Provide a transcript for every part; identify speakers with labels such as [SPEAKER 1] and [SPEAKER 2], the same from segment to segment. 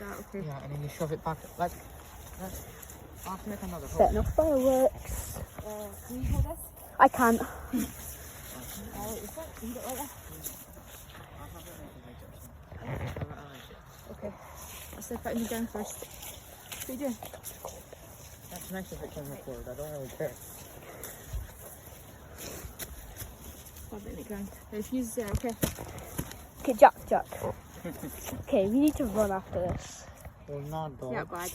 [SPEAKER 1] that, okay.
[SPEAKER 2] Yeah, and then you shove it back. Let's make another hole.
[SPEAKER 3] Setting off fireworks.
[SPEAKER 1] Can you hold this?
[SPEAKER 3] I can't.
[SPEAKER 1] Can you do it like that? Okay. Let's step it in the ground first. What are you doing?
[SPEAKER 2] That's nice if it can record. I don't really care.
[SPEAKER 1] Put it in the ground. The fuse is there, okay.
[SPEAKER 3] Okay, Jack. Okay, we need to run after this.
[SPEAKER 2] Well, not dog.
[SPEAKER 1] Yeah, bad.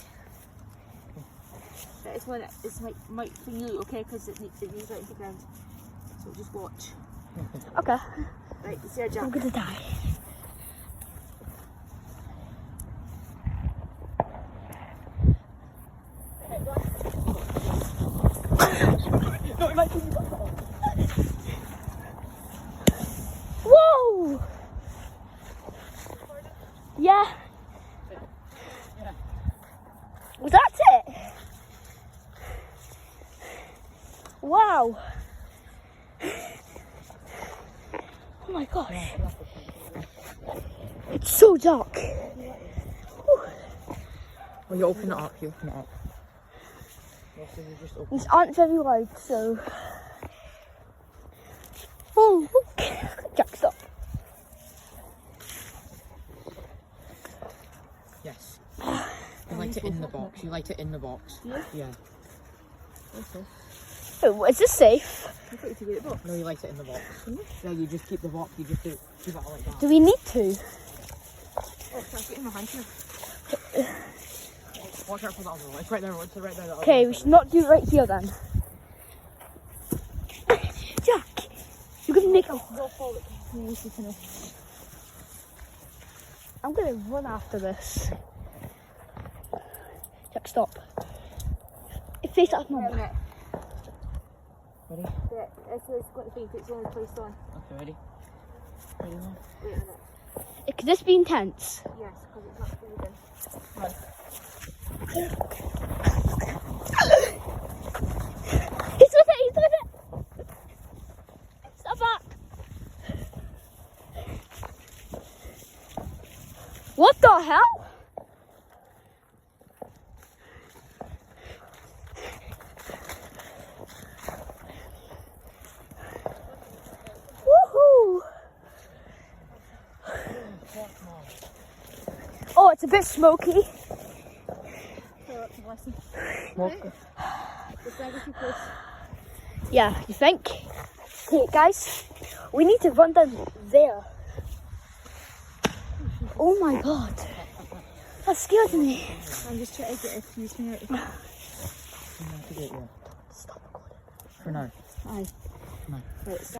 [SPEAKER 1] But it's like might for you, okay? Because it needs right into the ground. So just watch.
[SPEAKER 3] Okay.
[SPEAKER 1] Right, it's there, Jack.
[SPEAKER 3] I'm gonna die. No, it might be. Whoa! Yeah. Was that it? Wow. Oh my gosh. It's so dark.
[SPEAKER 2] Well, you open it up. You open it up. So you just open
[SPEAKER 3] These aren't very loud, so. Oh, okay. Jack, stop.
[SPEAKER 2] Yes. You light it in the box. You light it in the box. Yeah.
[SPEAKER 1] Okay.
[SPEAKER 3] Oh, is this safe?
[SPEAKER 1] I thought you could get it box.
[SPEAKER 2] No, you light it in the box. Yeah, you just keep the box. You just keep it all like that.
[SPEAKER 3] Do we need to?
[SPEAKER 1] Oh, can I get in my hand here?
[SPEAKER 2] Watch out for the other one. It's right there. It's right there. the other
[SPEAKER 3] Okay,
[SPEAKER 2] one.
[SPEAKER 3] we should not do it right here then. Jack, you're gonna make a. I'm gonna run after this. Jack, stop. Face that mum.
[SPEAKER 2] Ready?
[SPEAKER 1] Yeah, it's got the thing, it's only placed on.
[SPEAKER 2] Okay, ready? Ready now?
[SPEAKER 1] Wait a minute.
[SPEAKER 3] Could this be intense?
[SPEAKER 1] Yes, because it's not moving.
[SPEAKER 2] Right.
[SPEAKER 3] He's with it! Stop back! What the hell? Woohoo! Oh, it's a bit smoky.
[SPEAKER 1] So that's a blessing.
[SPEAKER 2] Smoke.
[SPEAKER 1] Just never too close.
[SPEAKER 3] Yeah, you think? Okay, guys, we need to run down there. Oh my god. That scared me.
[SPEAKER 1] I'm just trying to get a fuse thing out.
[SPEAKER 2] Stop recording. For now.
[SPEAKER 1] Aye.
[SPEAKER 2] No.
[SPEAKER 1] Right,